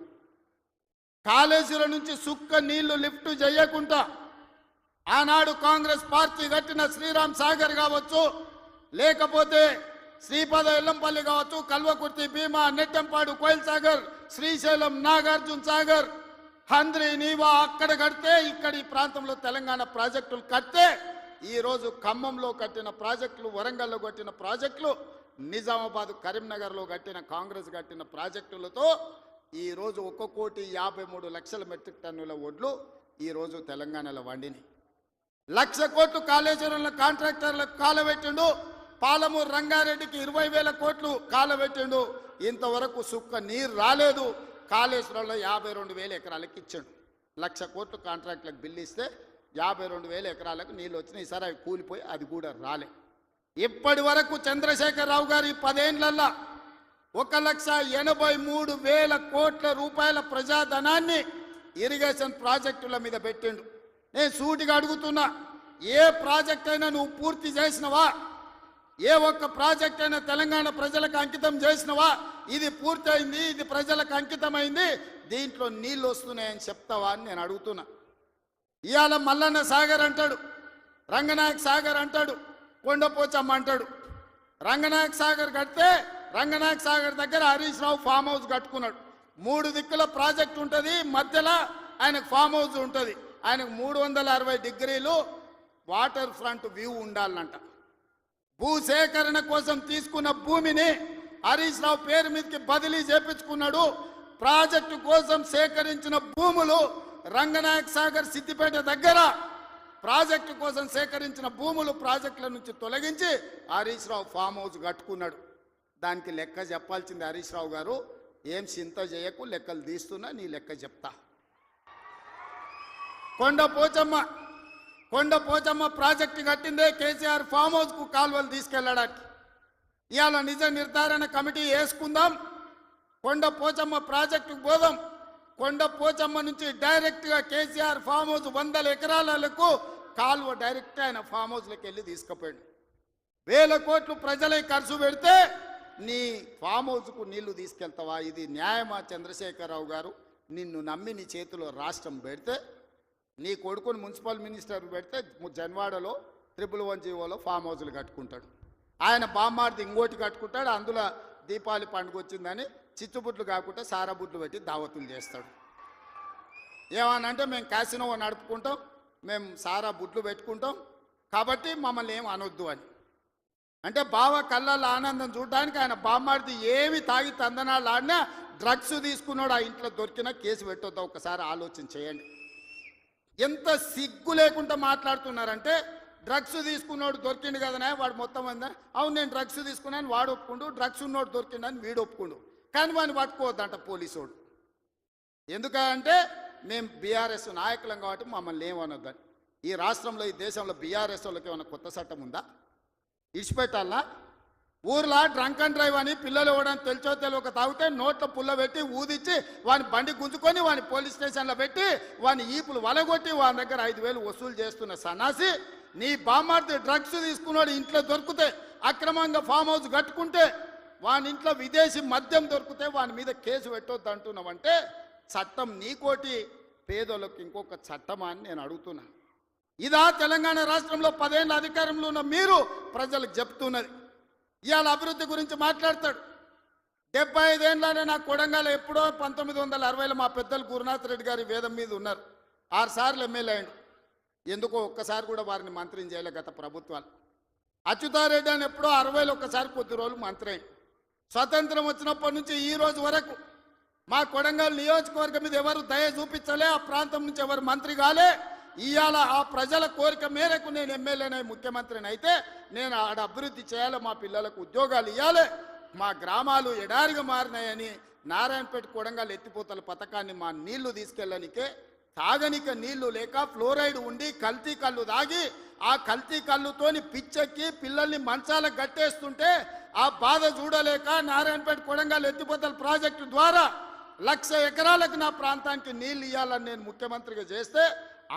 కాళేశ్వరం నుంచి సుక్క నీళ్లు లిఫ్ట్ చేయకుండా ఆనాడు కాంగ్రెస్ పార్టీ కట్టిన శ్రీరామ్ సాగర్ కావచ్చు, లేకపోతే శ్రీపద ఎల్లంపల్లి కావచ్చు, కల్వకుర్తి, భీమా, నెట్టంపాడు, కోయిల్ సాగర్, శ్రీశైలం, నాగార్జున సాగర్, హంద్రి, నీవా అక్కడ కడితే ఇక్కడ ఈ ప్రాంతంలో తెలంగాణ ప్రాజెక్టులు కడితే ఈరోజు ఖమ్మంలో కట్టిన ప్రాజెక్టులు, వరంగల్లో కట్టిన ప్రాజెక్టులు, నిజామాబాద్, కరీంనగర్లో కట్టిన కాంగ్రెస్ కట్టిన ప్రాజెక్టులతో ఈరోజు 1,53,00,000 మెట్రిక్ టన్నుల వడ్లు ఈరోజు తెలంగాణలో వండిని. 1,00,000 కోట్లు కాళేశ్వరంలో కాంట్రాక్టర్లకు కాలబెట్టిండు. పాలమూరు రంగారెడ్డికి 20,000 కోట్లు కాలబెట్టిండు. ఇంతవరకు సుక్క నీరు రాలేదు. కాళేశ్వరంలో 52,000 ఎకరాలకు ఇచ్చాడు. 1,00,000 కోట్లు కాంట్రాక్టులకు బిల్లు ఇస్తే 52,000 ఎకరాలకు నీళ్ళు వచ్చినాయి. ఈసారి అవి కూలిపోయి అది కూడా రాలే. ఇప్పటి వరకు చంద్రశేఖరరావు గారు ఈ 10 ఏళ్లల్లో 1,83,000 కోట్ల రూపాయల ప్రజాధనాన్ని ఇరిగేషన్ ప్రాజెక్టుల మీద పెట్టిండు. నేను సూటిగా అడుగుతున్నా, ఏ ప్రాజెక్ట్ అయినా నువ్వు పూర్తి చేసినవా? ఏ ఒక్క ప్రాజెక్ట్ అయినా తెలంగాణ ప్రజలకు అంకితం చేసినవా? ఇది పూర్తయింది, ఇది ప్రజలకు అంకితమైంది, దీంట్లో నీళ్ళు వస్తున్నాయని చెప్తావా అని నేను అడుగుతున్నా. ఇవాళ మల్లన్న సాగర్ అంటాడు, రంగనాయక్ సాగర్ అంటాడు, కొండపోచమ్మ అంటాడు. రంగనాయక్ సాగర్ కడితే రంగనాయక్ సాగర్ దగ్గర హరీష్ రావు ఫామ్ హౌస్ కట్టుకున్నాడు. 3 దిక్కుల ప్రాజెక్ట్ ఉంటుంది, మధ్యలో ఆయనకు ఫామ్ హౌస్ ఉంటుంది. ఆయనకు 360 డిగ్రీలు వాటర్ ఫ్రంట్ వ్యూ ఉండాలంట. భూసేకరణ కోసం తీసుకున్న భూమిని హరీష్ రావు పేరు మీదకి బదిలీ చేపించుకున్నాడు. ప్రాజెక్టు కోసం సేకరించిన భూములు రంగనాయక్ సాగర్, సిద్దిపేట దగ్గర ప్రాజెక్టు కోసం సేకరించిన భూములు ప్రాజెక్టుల నుంచి తొలగించి హరీష్ రావు ఫామ్ హౌస్ కట్టుకున్నాడు. దానికి లెక్క చెప్పాల్సింది హరీష్ రావు గారు. ఏం చింత చేయకు, లెక్కలు తీస్తున్నా, నీ లెక్క చెప్తా. కొండపోచమ్మ ప్రాజెక్టు కట్టిందే కేసీఆర్ ఫామ్ హౌస్కు కాలువలు తీసుకెళ్లడానికి. ఇవాళ నిజ నిర్ధారణ కమిటీ వేసుకుందాం, కొండపోచమ్మ ప్రాజెక్టుకు పోదాం. కొండపోచమ్మ నుంచి డైరెక్ట్గా కేసీఆర్ ఫామ్ హౌస్ 100 ఎకరాలకు కాలువ డైరెక్ట్ ఆయన ఫామ్ హౌస్లోకి వెళ్ళి తీసుకుపోయాడు. 1,000 కోట్లు ప్రజలై ఖర్చు పెడితే నీ ఫామ్ హౌస్కు నీళ్లు తీసుకెళ్తావా? ఇది న్యాయమా? చంద్రశేఖరరావు గారు, నిన్ను నమ్మి నీ చేతిలో రాష్ట్రం పెడితే, నీ కొడుకుని మున్సిపల్ మినిస్టర్ పెడితే జన్వాడలో 111 ఫామ్ హౌస్లు కట్టుకుంటాడు. ఆయన బామ్మార్ది ఇంకోటి కట్టుకుంటాడు. అందులో దీపావళి పండుగ వచ్చిందని చిచ్చుబుట్లు కాకుండా సారాబుట్లు పెట్టి దావతులు చేస్తాడు. ఏమనంటే మేము క్యాసినో నడుపుకుంటాం, మేము సారా బుడ్లు పెట్టుకుంటాం కాబట్టి మమ్మల్ని ఏం అనొద్దు అని. అంటే బావ కళ్ళల్లో ఆనందం చూడడానికి ఆయన బామ్మాడిది ఏమి తాగి తందనాలు ఆడినా డ్రగ్స్ తీసుకున్నాడు ఆ ఇంట్లో దొరికినా కేసు పెట్టొద్దా ఒకసారి ఆలోచన చేయండి. ఎంత సిగ్గు లేకుండా మాట్లాడుతున్నారంటే డ్రగ్స్ తీసుకున్నాడు దొరికిండు కదనే వాడు మొత్తం అందా అవును నేను డ్రగ్స్ తీసుకున్నాను వాడు ఒప్పుకుండు, డ్రగ్స్ ఉన్నోడు దొరికిండని వీడు ఒప్పుకుండు, కానీ వాడిని పట్టుకోవద్దంట పోలీసోడు. ఎందుకంటే మేము బీఆర్ఎస్ నాయకులం కాబట్టి మమ్మల్ని ఏమనొద్దని. ఈ రాష్ట్రంలో ఈ దేశంలో బీఆర్ఎస్ వాళ్ళకి ఏమైనా కొత్త చట్టం ఉందా? ఇడిచిపెట్టాలా? ఊర్లో డ్రంక్ అండ్ డ్రైవ్ అని పిల్లలు ఇవ్వడానికి తెలిసో తెలియక తాగితే నోట్లో పుల్ల పెట్టి ఊదిచ్చి వాని బండి గుంజుకొని వాని పోలీస్ స్టేషన్లో పెట్టి వాని ఈపులు వలగొట్టి వాని దగ్గర 5,000 వసూలు చేస్తున్న సన్నాసి నీ బామ్మార్ది డ్రగ్స్ తీసుకున్నాడు ఇంట్లో దొరికితే అక్రమంగా ఫామ్ హౌస్ కట్టుకుంటే వాని ఇంట్లో విదేశీ మద్యం దొరికితే వాని మీద కేసు పెట్టొద్దు అంటున్నావంటే చట్టం నీకోటి పేదోళ్ళకి ఇంకొక చట్టమా అని నేను అడుగుతున్నా. ఇదా తెలంగాణ రాష్ట్రంలో 10 ఏళ్ళ అధికారంలో ఉన్న మీరు ప్రజలకు చెప్తున్నది. ఇవాళ అభివృద్ధి గురించి మాట్లాడతాడు. 75 ఏళ్ళనే నా కొడంగల్ ఎప్పుడో 1960లో మా పెద్దలు గురునాథ్ రెడ్డి గారి వేదం మీద ఉన్నారు. 6 సార్లు ఎమ్మెల్యే అయ్యాడు. ఎందుకో ఒక్కసారి కూడా వారిని మంత్రిని చేయలే గత ప్రభుత్వాలు. అచ్యుతారెడ్డి అని ఎప్పుడో 60లో ఒక్కసారి కొద్ది రోజులు మంత్రి అయ్యాడు. స్వతంత్రం వచ్చినప్పటి నుంచి ఈ రోజు వరకు మా కొడంగల్ నియోజకవర్గం మీద ఎవరు దయ చూపించలే, ఆ ప్రాంతం నుంచి ఎవరు మంత్రి కాలే. ఇవాళ ఆ ప్రజల కోరిక మేరకు నేను ఎమ్మెల్యేనై ముఖ్యమంత్రిని అయితే నేను ఆడ అభివృద్ధి చేయాలి, మా పిల్లలకు ఉద్యోగాలు ఇవ్వాలి, మా గ్రామాలు ఎడారిగా మారినాయని నారాయణపేట కొడంగల్ ఎత్తిపోతల పథకాన్ని మా నీళ్లు తీసుకెళ్ళనికే తాగనిక నీళ్లు లేక ఫ్లోరైడ్ ఉండి కల్తీ కళ్ళు తాగి ఆ కల్తీ కళ్ళుతోని పిచ్చెక్కి పిల్లల్ని మంచాలకు గట్టేస్తుంటే ఆ బాధ చూడలేక నారాయణపేట కొడంగల్ ఎత్తిపోతల ప్రాజెక్టు ద్వారా 1,00,000 ఎకరాలకు నా ప్రాంతానికి నీళ్లు ఇవ్వాలని నేను ముఖ్యమంత్రిగా చేస్తే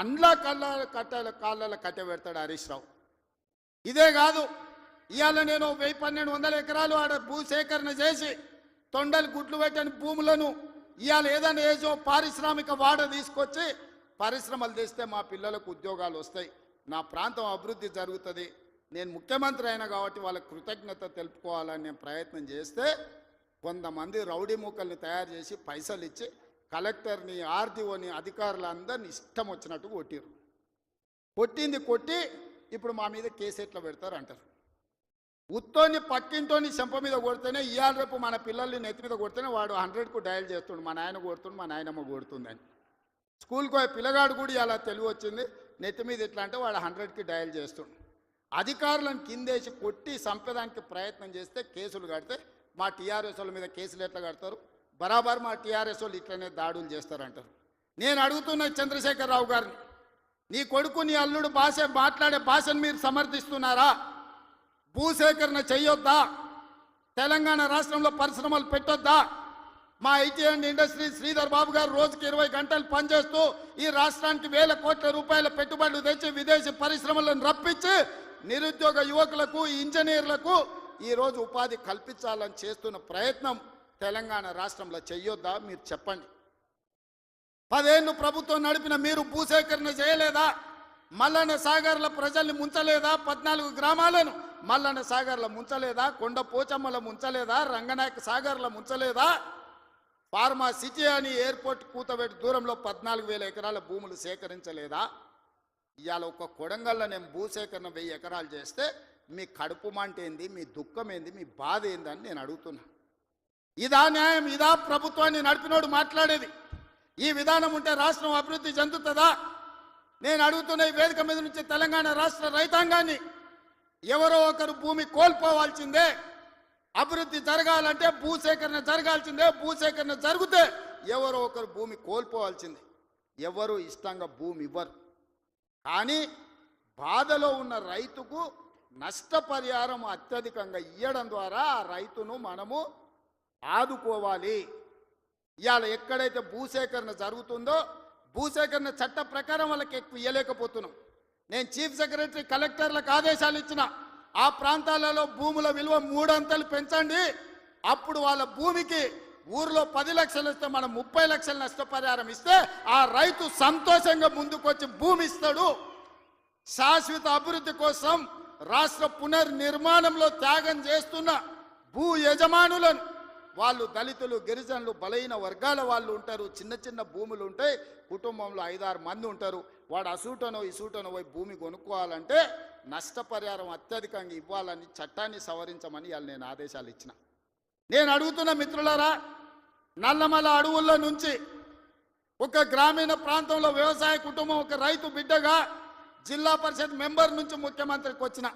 అండ్లా కాళ్ళ కట్టె పెడతాడు హరీష్ రావు. ఇదే కాదు, ఇవాళ నేను 1,100-1,200 ఎకరాలు ఆడ భూసేకరణ చేసి తొండలు గుడ్లు పెట్టని భూములను ఇవాళ ఏదైనా ఏజో పారిశ్రామిక వాడ తీసుకొచ్చి పరిశ్రమలు తెస్తే మా పిల్లలకు ఉద్యోగాలు వస్తాయి, నా ప్రాంతం అభివృద్ధి జరుగుతుంది. నేను ముఖ్యమంత్రి అయినా కాబట్టి వాళ్ళకి కృతజ్ఞత తెలుపుకోవాలని నేను ప్రయత్నం చేస్తే కొంతమంది రౌడీ మూకల్ని తయారు చేసి పైసలు ఇచ్చి కలెక్టర్ని ఆర్డీఓని అధికారులందరినీ ఇష్టం వచ్చినట్టు కొట్టిరు. కొట్టింది కొట్టి ఇప్పుడు మా మీద కేసు ఎట్లా పెడతారు అంటారు. ఉత్తోని పక్కింటోని చెంప మీద కొడితేనే ఇవాళ రేపు మన పిల్లల్ని నెత్తి మీద కొడితేనే వాడు 100కు డయల్ చేస్తుండు, మా నాయన కొడుతుండు మా నాయనమ్మ కొడుతుందని. స్కూల్కి పోయే పిల్లగాడు కూడా అలా తెలివి వచ్చింది, నెత్తి మీద ఎట్లా అంటే వాడు 100కి డయల్ చేస్తుండు. అధికారులను కిందేసి కొట్టి చంపేదానికి ప్రయత్నం చేస్తే కేసులు కడితే మా టీఆర్ఎస్ వాళ్ళ మీద కేసులు ఎట్లా కడతారు? బరాబర్ మా టీఆర్ఎస్ వాళ్ళు ఇట్లనే దాడులు చేస్తారంటారు. నేను అడుగుతున్న చంద్రశేఖరరావు గారిని, నీ కొడుకు నీ అల్లుడు మాట్లాడే భాషను మీరు సమర్థిస్తున్నారా? భూసేకరణ చెయ్యొద్దా? తెలంగాణ రాష్ట్రంలో పరిశ్రమలు పెట్టొద్దా? మా IT and industry Sridhar Babu గారు రోజుకి 20 గంటలు పనిచేస్తూ ఈ రాష్ట్రానికి 1,000 కోట్ల రూపాయల పెట్టుబడులు తెచ్చి విదేశీ పరిశ్రమలను రప్పించి నిరుద్యోగ యువకులకు ఇంజనీర్లకు ఈరోజు ఉపాధి కల్పించాలని చేస్తున్న ప్రయత్నం తెలంగాణ రాష్ట్రంలో చెయ్యొద్దా? మీరు చెప్పండి. 10 ఏళ్ళు ప్రభుత్వం నడిపిన మీరు భూసేకరణ చేయలేదా? మల్లన్న సాగర్ల ప్రజల్ని ముంచలేదా? 14 గ్రామాలను మల్లన్న సాగర్ల ముంచలేదా? కొండ పోచమ్మల ముంచలేదా? రంగనాయక సాగర్ల ముంచలేదా? ఫార్మా సిటీ అని ఎయిర్పోర్ట్ కూతబెట్టి దూరంలో 14,000 ఎకరాల భూములు సేకరించలేదా? ఇవాళ ఒక కొడంగల్లో నేను భూసేకరణ 1000 ఎకరాలు చేస్తే మీ కడుపు మంట ఏంది, మీ దుఃఖం ఏంది, మీ బాధ ఏందని నేను అడుగుతున్నా. ఇదా న్యాయం? ఇదా ప్రభుత్వాన్ని నడిపినోడు మాట్లాడేది? ఈ విధానం ఉంటే రాష్ట్రం అభివృద్ధి చెందుతుందా? నేను అడుగుతున్న ఈ వేదిక మీద నుంచి తెలంగాణ రాష్ట్ర రైతాంగాన్ని, ఎవరో ఒకరు భూమి కోల్పోవాల్సిందే. అభివృద్ధి జరగాలంటే భూసేకరణ జరగాల్సిందే. భూసేకరణ జరిగితే ఎవరో ఒకరు భూమి కోల్పోవాల్సిందే. ఎవరు ఇష్టంగా భూమి ఇవ్వరు. కానీ బాధలో ఉన్న రైతుకు నష్టపరిహారం అత్యధికంగా ఇవ్వడం ద్వారా ఆ రైతును మనము ఆదుకోవాలి. ఇవాళ ఎక్కడైతే భూసేకరణ జరుగుతుందో భూసేకరణ చట్ట ప్రకారం వాళ్ళకి ఎక్కువ ఇవ్వలేకపోతున్నాం. నేను చీఫ్ సెక్రటరీ కలెక్టర్లకు ఆదేశాలు ఇచ్చిన, ఆ ప్రాంతాలలో భూముల విలువ 3 అంతలు పెంచండి. అప్పుడు వాళ్ళ భూమికి ఊర్లో 10 లక్షలు ఇస్తే మనం 30 లక్షల నష్టపరిహారం ఇస్తే ఆ రైతు సంతోషంగా ముందుకొచ్చి భూమి ఇస్తాడు. శాశ్వత అభివృద్ధి కోసం రాష్ట్ర పునర్నిర్మాణంలో త్యాగం చేస్తున్న భూ యజమానులను వాళ్ళు దళితులు, గిరిజనులు, బలహీన వర్గాల వాళ్ళు ఉంటారు. చిన్న చిన్న భూములు ఉంటాయి, కుటుంబంలో 5-6 మంది ఉంటారు. వాడు అసూటనో ఇసూటనో పోయి భూమి కొనుక్కోవాలంటే నష్టపరిహారం అత్యధికంగా ఇవ్వాలని చట్టాన్ని సవరించమని వాళ్ళు నేను ఆదేశాలు ఇచ్చిన. నేను అడుగుతున్న మిత్రులారా, నల్లమల అడవుల్లో నుంచి ఒక గ్రామీణ ప్రాంతంలో వ్యవసాయ కుటుంబం, ఒక రైతు బిడ్డగా జిల్లా పరిషత్ మెంబర్ నుంచి ముఖ్యమంత్రికి వచ్చిన.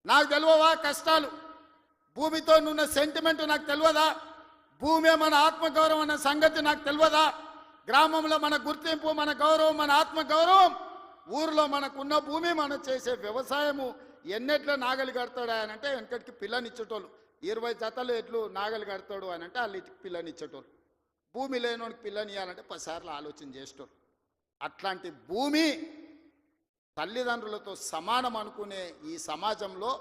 నాకు తెలియవా కష్టాలు? భూమితో ఉన్న సెంటిమెంట్ నాకు తెలియదా? భూమి మన ఆత్మగౌరవం అన్న సంగతి నాకు తెలియదా? గ్రామంలో మన గుర్తింపు, మన గౌరవం, మన ఆత్మగౌరవం, ఊరిలో మనకున్న భూమి, మనం చేసే వ్యవసాయము ఎన్నెట్ల నాగలి కడతాడు అని అంటే వెనకటికి పిల్లనిచ్చేటోళ్ళు. 20 జతలు ఎట్లు నాగలి కడతాడు అని అంటే వాళ్ళు ఇటుకి పిల్లనిచ్చేటోళ్ళు. భూమి లేనోనికి పిల్లని ఇవ్వాలంటే 10 సార్లు ఆలోచన చేసేటోళ్ళు. అట్లాంటి భూమి తల్లిదండ్రులతో సమానం అనుకునే ఈ సమాజంలో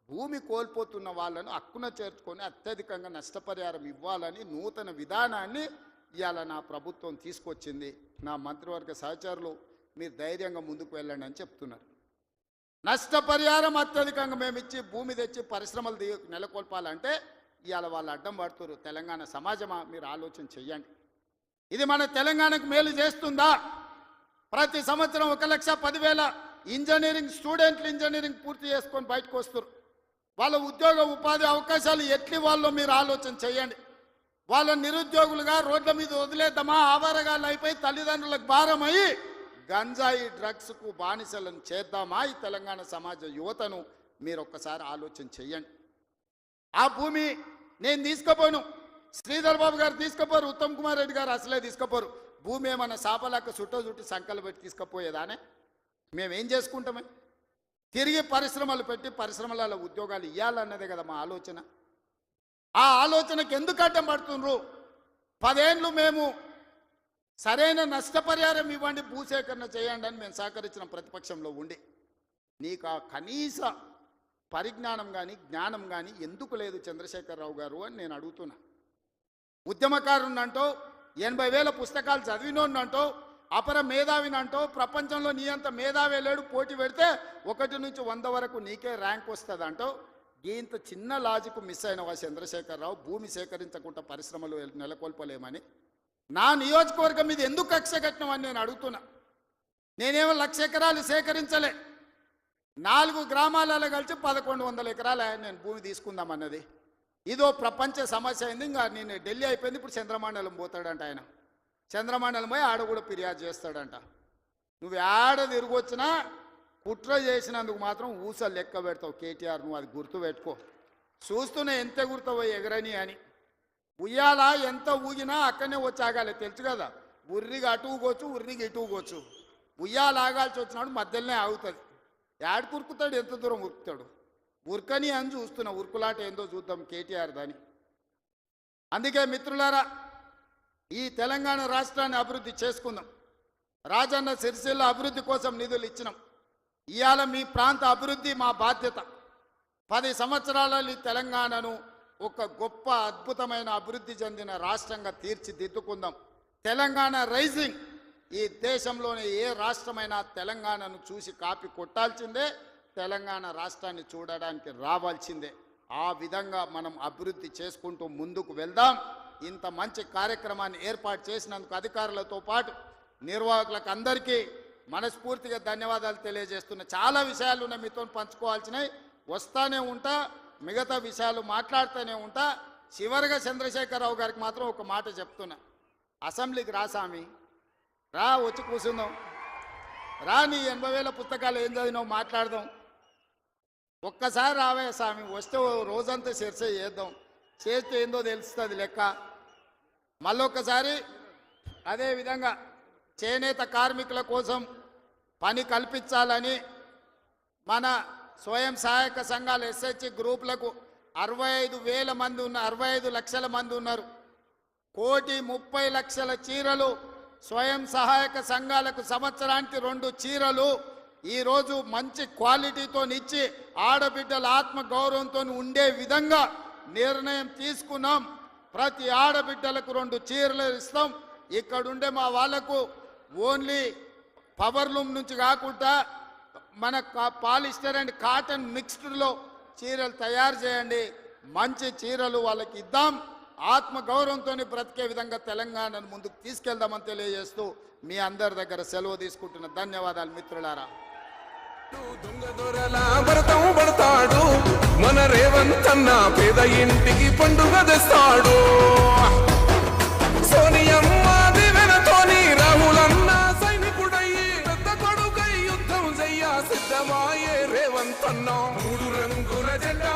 భూమి కోల్పోతున్న వాళ్ళను హక్కున చేర్చుకొని అత్యధికంగా నష్టపరిహారం ఇవ్వాలని నూతన విధానాన్ని ఇవాళ నా ప్రభుత్వం తీసుకొచ్చింది. నా మంత్రివర్గ సహచరులు మీరు ధైర్యంగా ముందుకు వెళ్ళండి అని చెప్తున్నారు. నష్టపరిహారం అత్యధికంగా మేము ఇచ్చి భూమి తెచ్చి పరిశ్రమలు నెలకొల్పాలంటే ఇవాళ వాళ్ళు అడ్డం పడుతున్నారు. తెలంగాణ సమాజమా, మీరు ఆలోచన చెయ్యండి. ఇది మన తెలంగాణకు మేలు చేస్తుందా? ప్రతి సంవత్సరం 1,10,000 ఇంజనీరింగ్ స్టూడెంట్లు ఇంజనీరింగ్ పూర్తి చేసుకొని బయటకు వస్తారు. వాళ్ళ ఉద్యోగ ఉపాధి అవకాశాలు ఎట్లి వాళ్ళో మీరు ఆలోచన చేయండి. వాళ్ళ నిరుద్యోగులుగా రోడ్ల మీద వదిలేద్దామా? ఆవారగాళ్ళు అయిపోయి తల్లిదండ్రులకు భారమయ్యి గంజాయి డ్రగ్స్కు బానిసలను చేద్దామా? ఈ తెలంగాణ సమాజ యువతను మీరు ఒక్కసారి ఆలోచన చెయ్యండి. ఆ భూమి నేను తీసుకుపోను, శ్రీధర్ బాబు గారు తీసుకుపోరు, ఉత్తమ్ కుమార్ రెడ్డి గారు అసలే తీసుకుపోరు. భూమి ఏమన్నా సాపలాక్క చుట్టి సంకలు పెట్టి తీసుకుపోయేదానే? మేమేం చేసుకుంటామే? తిరిగి పరిశ్రమలు పెట్టి పరిశ్రమలలో ఉద్యోగాలు ఇవ్వాలన్నదే కదా మా ఆలోచన. ఆ ఆలోచనకు ఎందుకు అడ్డం పడుతుండ్రు? 10 ఏళ్ళు మేము సరైన నష్టపరిహారం ఇవ్వండి, భూసేకరణ చేయండి అని మేము సహకరించిన ప్రతిపక్షంలో ఉండి నీకు ఆ కనీస పరిజ్ఞానం కానీ జ్ఞానం కానీ ఎందుకు లేదు చంద్రశేఖరరావు గారు అని నేను అడుగుతున్నా. ఉద్యమకారునంటో 80,000 పుస్తకాలు చదివినోన్నంటో అపర మేధావినంటో ప్రపంచంలో నీ అంత మేధావి లేడు, పోటీ పెడితే 1 నుంచి 100 వరకు నీకే ర్యాంక్ వస్తుంది అంటో ఇంత చిన్న లాజిక్ మిస్ అయినవా చంద్రశేఖరరావు? భూమి సేకరించకుండా పరిశ్రమలు నెలకొల్పలేమని నా నియోజకవర్గం మీద ఎందుకు కక్ష కట్టినవని నేను అడుగుతున్నా. నేనేమో 1,00,000 ఎకరాలు సేకరించలే, 4 గ్రామాలలో కలిసి 1,100 ఎకరాలు నేను భూమి తీసుకుందామన్నది. ఇదో ప్రపంచ సమస్య అయింది. ఇంకా నేను ఢిల్లీ అయిపోయింది, ఇప్పుడు చంద్రమండలం పోతాడంట ఆయన. చంద్రమండలం పోయి ఆడ కూడా ఫిర్యాదు చేస్తాడంట. నువ్వు ఆడ తిరిగొచ్చినా కుట్ర చేసినందుకు మాత్రం ఊసలు లెక్క పెడతావు కేటీఆర్, నువ్వు అది గుర్తు పెట్టుకో. చూస్తూనే ఎంత గుర్తావో ఎగరని అని. ఉయ్యాల ఎంత ఊగినా అక్కడనే వచ్చి ఆగాలి, తెలుసు కదా. ఉర్రిగా అటు ఊగొచ్చు, ఉర్రికి ఇటు ఊగొచ్చు. ఉయ్యాల ఆగాల్సి వచ్చినాడు మధ్యలోనే ఆగుతుంది. యాడ్ కురుకుతాడు, ఎంత దూరం ఉరుకుతాడు. ఉరకని అని చూస్తున్నా, ఉరుకులాట ఏందో చూద్దాం కేటీఆర్ దాని. అందుకే మిత్రులారా, ఈ తెలంగాణ రాష్ట్రాన్ని అభివృద్ధి చేసుకుందాం. రాజన్న సిరిసిల్ల అభివృద్ధి కోసం నిధులు ఇచ్చినాం. ఇవాళ మీ ప్రాంత అభివృద్ధి మా బాధ్యత. 10 సంవత్సరాలలో ఈ తెలంగాణను ఒక గొప్ప అద్భుతమైన అభివృద్ధి చెందిన రాష్ట్రంగా తీర్చిదిద్దుకుందాం. తెలంగాణ రైజింగ్. ఈ దేశంలోనే ఏ రాష్ట్రమైనా తెలంగాణను చూసి కాపీ కొట్టాల్సిందే, తెలంగాణ రాష్ట్రాన్ని చూడడానికి రావాల్సిందే. ఆ విధంగా మనం అభివృద్ధి చేసుకుంటూ ముందుకు వెళ్దాం. ఇంత మంచి కార్యక్రమాన్ని ఏర్పాటు చేసినందుకు అధికారులతో పాటు నిర్వాహకులకు అందరికీ మనస్ఫూర్తిగా ధన్యవాదాలు తెలియజేస్తున్నా. చాలా విషయాలు ఉన్నాయి మీతో పంచుకోవాల్సినవి, వస్తానే ఉంటా, మిగతా విషయాలు మాట్లాడుతూనే ఉంటా. చివరిగా చంద్రశేఖరరావు గారికి మాత్రం ఒక మాట చెప్తున్నా. అసెంబ్లీకి రా స్వామి, రా, వచ్చి కూర్చుందాం. రా, నీ 80,000 పుస్తకాలు ఏం చదివినావు మాట్లాడదాం. ఒక్కసారి రావే స్వామి, వస్తే రోజంతా చర్చ చేద్దాం. చేస్తే ఏందో తెలుస్తుంది లెక్క. మళ్ళొక్కసారి అదేవిధంగా చేనేత కార్మికుల కోసం పని కల్పించాలని మన స్వయం సహాయక సంఘాల ఎస్హెచ్ గ్రూపులకు 65,000 మంది ఉన్న 65 లక్షల మంది ఉన్నారు. 1,30,00,000 చీరలు స్వయం సహాయక సంఘాలకు సంవత్సరానికి 2 చీరలు ఈరోజు మంచి క్వాలిటీతో ఇచ్చి ఆడబిడ్డల ఆత్మ గౌరవంతో ఉండే విధంగా నిర్ణయం తీసుకున్నాం. ప్రతి ఆడబిడ్డలకు 2 చీరలు ఇస్తాం. ఇక్కడుండే మా వాళ్లకు ఓన్లీ పవర్లూమ్ నుంచి కాకుండా మన పాలిస్టర్ అండ్ కాటన్ మిక్స్డ్లో చీరలు తయారు చేయండి, మంచి చీరలు వాళ్ళకి ఇద్దాం. ఆత్మ గౌరవంతో బ్రతికే విధంగా తెలంగాణను ముందుకు తీసుకెళ్దామని తెలియజేస్తూ మీ అందరి దగ్గర సెలవు తీసుకుంటున్న ధన్యవాదాలు మిత్రులారా. దొంగ దొరలా భరతం పడతాడు మన రేవంత్ అన్న, పేద ఇంటికి పండుగ తెస్తాడు. సోనియమ్మ దివెనతోని రాహులన్న సైనికుడయ్యి పెద్ద కొడుకై యుద్ధం చెయ్య సిద్ధమాయే రేవంత్ అన్న. 3 రంగుల జెండా